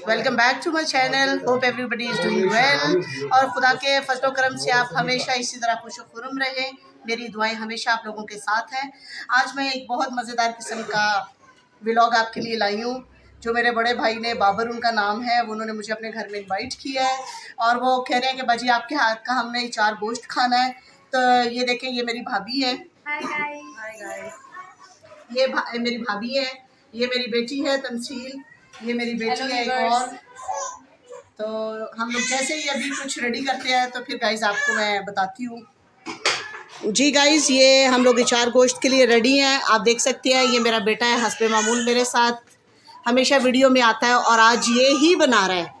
Welcome back to my channel. Hope everybody is doing well और खुदा के फजलो करम से आप हमेशा इसी तरह खुशखुरम रहें। मेरी दुआएं हमेशा आप लोगों के साथ हैं। आज मैं एक बहुत मज़ेदार किस्म का व्लॉग आपके लिए लाई हूँ। जो मेरे बड़े भाई ने, बाबर उनका नाम है, उन्होंने मुझे अपने घर में इनवाइट किया है और वो कह रहे हैं कि बाजी आपके हाथ का हमने 4 गोश्त खाना है। तो ये देखें, ये मेरी भाभी है। ये मेरी भाभी है, ये मेरी बेटी है तमसील, ये मेरी बेटी है एक और। तो हम लोग जैसे ही अभी कुछ रेडी करते हैं तो फिर गाइस आपको मैं बताती हूँ। जी गाइस, ये हम लोग 4 गोश्त के लिए रेडी हैं। आप देख सकते हैं, ये मेरा बेटा है हस्बे मामूल, मेरे साथ हमेशा वीडियो में आता है और आज ये ही बना रहा है।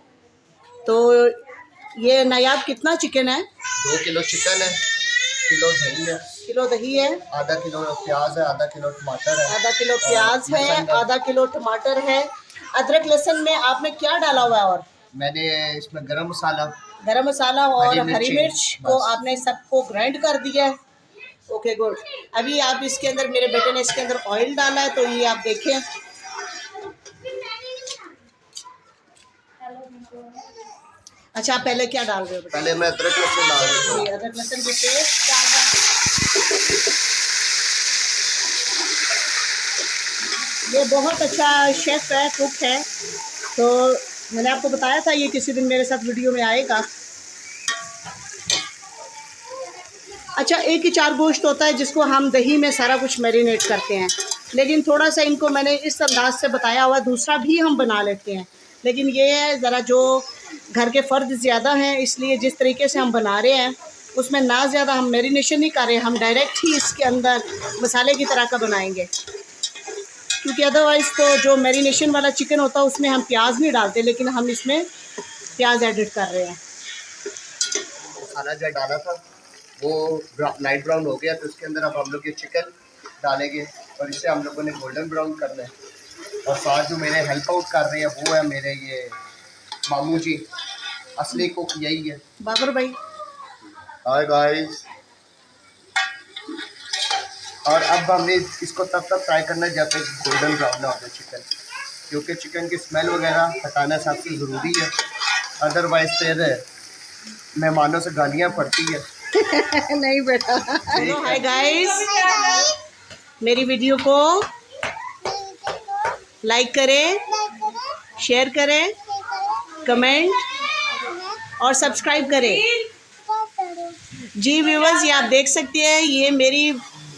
तो ये नायाब कितना चिकन है? 2 किलो चिकन है, किलो दही है, किलो दही है, आधा किलो प्याज है, आधा किलो टमाटर है, आधा किलो प्याज है, आधा किलो टमाटर है। अदरक लहसुन में आपने क्या डाला हुआ है? और मैंने इसमें गरम मसाला और हरी मिर्च को आपने सबको ग्राइंड कर दिया है। Okay good. अभी आप इसके अंदर, मेरे बेटे ने इसके अंदर ऑयल डाला है, तो ये आप देखें। अच्छा, आप पहले क्या डाल रहे हो? पहले मैं अदरक लहसुन डाल रहा हूँ। अदरक लहसुन की पेस्ट डाल रहा हूँ। ये बहुत अच्छा शेफ़ है, कुक है। तो मैंने आपको बताया था ये किसी दिन मेरे साथ वीडियो में आएगा। अच्छा, एक ही 4 गोश्त होता है जिसको हम दही में सारा कुछ मैरिनेट करते हैं, लेकिन थोड़ा सा इनको मैंने इस अंदाज से बताया हुआ, दूसरा भी हम बना लेते हैं। लेकिन ये है ज़रा, जो घर के फ़र्द ज़्यादा हैं, इसलिए जिस तरीके से हम बना रहे हैं उसमें ना ज़्यादा हम मैरिनेशन नहीं कर रहे, हम डायरेक्ट ही इसके अंदर मसाले की तरह का बनाएंगे। क्योंकि अदरवाइज़ तो जो मैरिनेशन वाला चिकन होता है उसमें हम प्याज नहीं डालते, लेकिन हम इसमें प्याज एडिट कर रहे हैं। मसाला जो डाला था वो लाइट ब्राउन हो गया, तो इसके अंदर अब हम लोग ये चिकन डालेंगे और इसे हम लोगों ने गोल्डन ब्राउन करना है। और साथ जो मेरे हेल्प आउट कर रहे हैं वो है मेरे ये मामू जी, असली कुक यही है, बाबर भाई। Hi guys. और अब हमें इसको तब तक फ्राई करना है जब तक गोल्डन ब्राउन ना हो जाए चिकन, क्योंकि चिकन की स्मेल वगैरह हटाना सबसे ज़रूरी है, अदरवाइज फिर मेहमानों से गालियाँ पड़ती है। नहीं बेटा। हाय गाइस, मेरी वीडियो को लाइक करें, शेयर करें, कमेंट और सब्सक्राइब करें। जी व्यूवर्स, ये आप देख सकते हैं, ये मेरी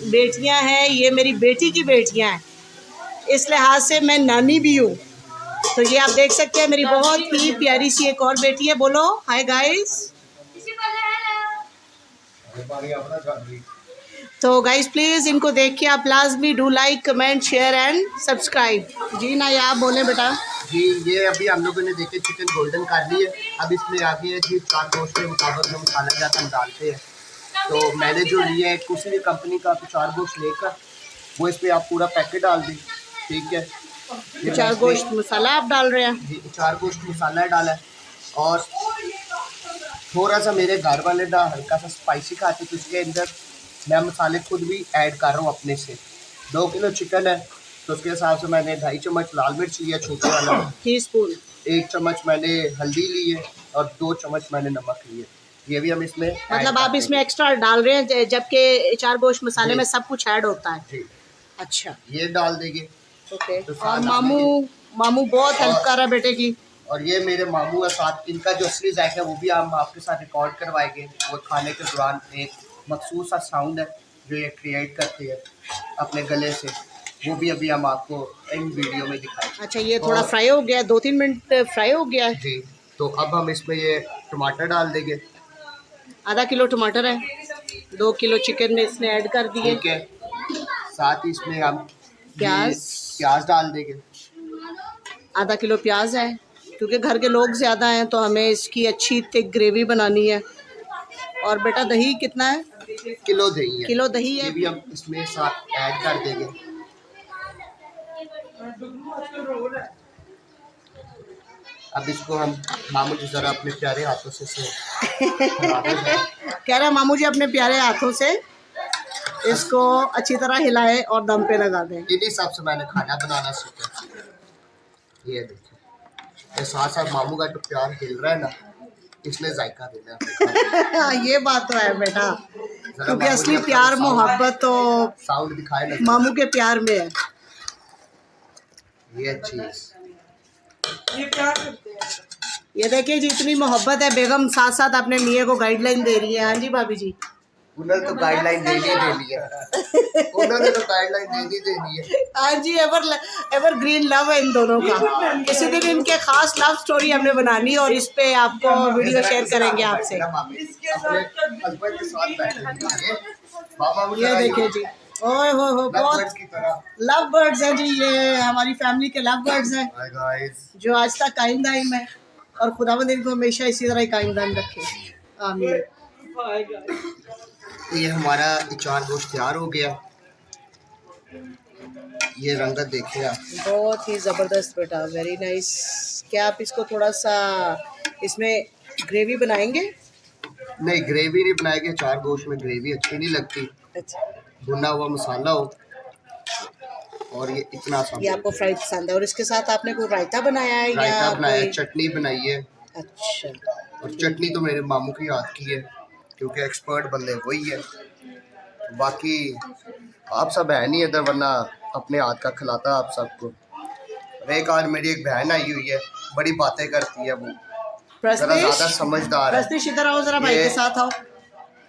बेटियां हैं, ये मेरी बेटी की बेटियां हैं, इस लिहाज से मैं नानी भी हूँ। तो ये आप देख सकते हैं, मेरी बहुत ही प्यारी सी एक और बेटी है। बोलो हाय गाइस। तो गाइस प्लीज़ इनको देख के आप लाजमी do like, comment, share and subscribe. जी ना, आप बोले बेटा। जी, ये अभी हम लोगों ने देखे चिकन गोल्डन कर ली है। अब इसमें आगे है जी 4 गोश्त के मुताबिक जो मसाला जाता हम डालते हैं। तो मैंने जो लिया है किसी भी कंपनी का, तो 4 गोश्त लेकर वो इस पर आप पूरा पैकेट डाल दें, ठीक है। ये 4 गोश्त मसाला आप डाल रहे हैं? जी, 4 गोश्त मसाला डाला है और थोड़ा सा मेरे घर वाले ना हल्का सा स्पाइसी खाते, तो इसके अंदर मैं मसाले खुद भी ऐड कर रहा हूँ अपने से। 2 किलो चिकन है तो उसके हिसाब से मैंने 2.5 चम्मच लाल मिर्च लिया छोटे वाला, टीस्पून, 1 चम्मच मैंने हल्दी ली है और 2 चम्मच मैंने नमक लिए। ये भी हम इसमें मतलब आप इसमें एक्स्ट्रा डाल रहे हैं, जबकि 4 गोश्त मसाले में सब कुछ ऐड होता है जी। अच्छा, ये डाल देंगे। ओके। तो और मामू बहुत हेल्प कर रहा है बेटे की। और ये मेरे मामू है साथ, इनका जो असली जायका है वो भी हम आपके साथ रिकॉर्ड करवाएंगे। वो खाने के दौरान एक मखसूस सा साउंड है जो ये क्रिएट करते हैं अपने गले से, वो भी अभी हम आपको इन वीडियो में दिखाएंगे। अच्छा, ये थोड़ा फ्राई हो गया, 2-3 मिनट फ्राई हो गया है जी। तो अब हम इसमें ये टमाटर डाल देंगे। आधा किलो टमाटर है, 2 किलो चिकन में इसने ऐड कर दिए, ठीक है। साथ ही इसमें हम प्याज डाल देंगे। आधा किलो प्याज है, क्योंकि घर के लोग ज़्यादा हैं तो हमें इसकी अच्छी थिक ग्रेवी बनानी है। और बेटा दही कितना है? किलो दही है। किलो दही है, ये भी हम इसमें साथ ऐड कर देंगे। अब इसको हम मामू जी जरा अपने प्यारे हाथों से कह रहा मामू जी अपने प्यारे हाथों से इसको अच्छी तरह हिलाए और दम पे लगा दें। इन्हीं हिसाब से मैंने खाना बनाना सीखा। ये देखिए, ये साथ साथ मामू का जो प्यार हिल रहा है ना, इसने जायका देना है। ये बात तो है बेटा, जरा क्योंकि मामू असली ने प्यार अपना मोहब्बत तो साउंड दिखाए ना, मामू के प्यार में है। ये चीज ये प्यार करते हैं। ये देखिए जी, इतनी मोहब्बत है, बेगम साथ साथ अपने मियाँ को गाइडलाइन दे रही है। हाँ जी भाभी जी, उन्होंने तो गाइडलाइन दे दी है। उन्होंने तो गाइडलाइन दे दी है। हाँ जी, एवर ग्रीन लव है इन दोनों का। किसी दिन इनके खास लव स्टोरी हमने बनानी है और इस पे आपको वीडियो शेयर करेंगे आपसे। अपने हस्बैंड के साथ बैठे हैं। बाबा वो ये देखिए जी, ओए हो बहुत की तरह। लव बर्ड्स हैं जी, ये हमारी फैमिली के लव बर्ड्स हैं हाय गाइस, जो आज तक कायम दायम है, और खुदावंद इनको हमेशा इसी तरह ही कायम दायम रखे। आमीन। ये हमारा अचार गोश्त तैयार हो गया। ये रंगत देखिए आप। बहुत ही ज़बरदस्त बेटा, वेरी नाइस। क्या आप इसको थोड़ा सा इसमें ग्रेवी बनाएंगे? नहीं, ग्रेवी नहीं बनाएगी। अचार गोश्त में ग्रेवी अच्छी नहीं लगती। अच्छा, भुना हुआ मसाला हो और ये इतना सा। ये आपको फ्राई पसंद है। और इसके साथ आपने कोई रायता बनाया है रायता या बनाया, कोई? चटनी बनाई है। अच्छा, और चटनी तो मेरे मामू की हाथ की है, क्योंकि एक्सपर्ट बंदे वही है। बाकी आप सब है नहीं इधर, वरना अपने हाथ का खिलाता आप सबको। और एक आज मेरी एक बहन आई हुई है, बड़ी बातें करती है वो, जरा ज़्यादा समझदार है। प्रस्तीश इधर आओ, जरा भाई ये- के साथ आओ।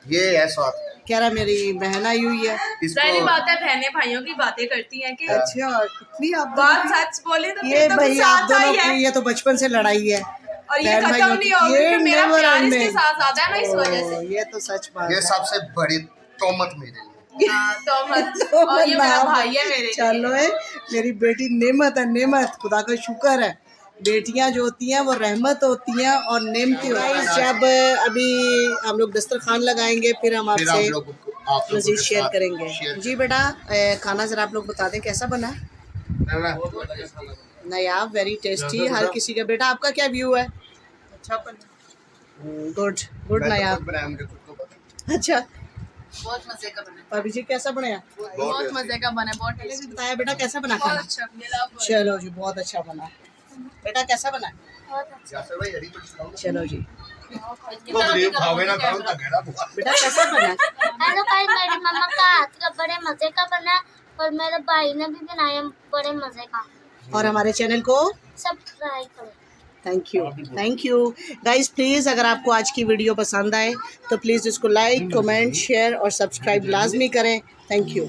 ये है साथ, कह रहा मेरी बहन आई हुई है। सारी इसको बात है, बहनें भाइयों की बातें करती हैं कि अच्छा, इतनी आप बात सच बोले तो ये फिर तो भाई कुछ आप आता दोनों ही है। की ये तो बचपन से लड़ाई है और ये बहन खत्म भाइयों नहीं की। होगी ये कि मेरा never प्यार इसके ending। साथ आता है ना, इस वजह से। ये तो सच बात ये है। सबसे बड़ी तोहमत मेरे लिए। हाँ, तो मत। तो और ये मेरा नाम- भाई है मेरे लिए। चलो है, मेरी बेटी नेमत है, नेमत, खुदा का शुक्र है। बेटियां जो होती हैं वो रहमत होती हैं और नेमती होती हैं। जब अभी हम लोग दस्तरखान लगाएंगे, फिर हम फिर आपसे आप लोगों को मजीद शेयर साथ करेंगे। शेयर जी बेटा, खाना जरा आप लोग बता दें कैसा बना है? नायाब, वेरी टेस्टी। हर किसी का। बेटा आपका क्या व्यू है? अच्छा बना। गुड गुड नायाब। बनाया, मुझे खुद को पता। अच्छा, बहुत मजे का बना, भाभी जी कैसा बनाया? बहुत मजे का बना, बहुत पहले भी टेस्टी, बताया बेटा कैसा बना बहुत खाना? अच्छा मिला। चलो जी, बहुत अच्छा बना। बेटा कैसा बना? यासर भाई हरी कुछ खाओ। चलो जी। तो गरीब खावे ना करो, तगड़ा बुआ। बेटा कैसा बना? हेलो गाइस, मेरी मम्मा का हाथ का बड़े मजे का बना और मेरे भाई ने भी बनाया बड़े मजे का। और हमारे चैनल को सब्सक्राइब करो। Thank you guys. प्लीज़ अगर आपको आज की वीडियो पसंद आए तो प्लीज़ इसको लाइक, कमेंट, शेयर और सब्सक्राइब लाजमी करें। Thank you.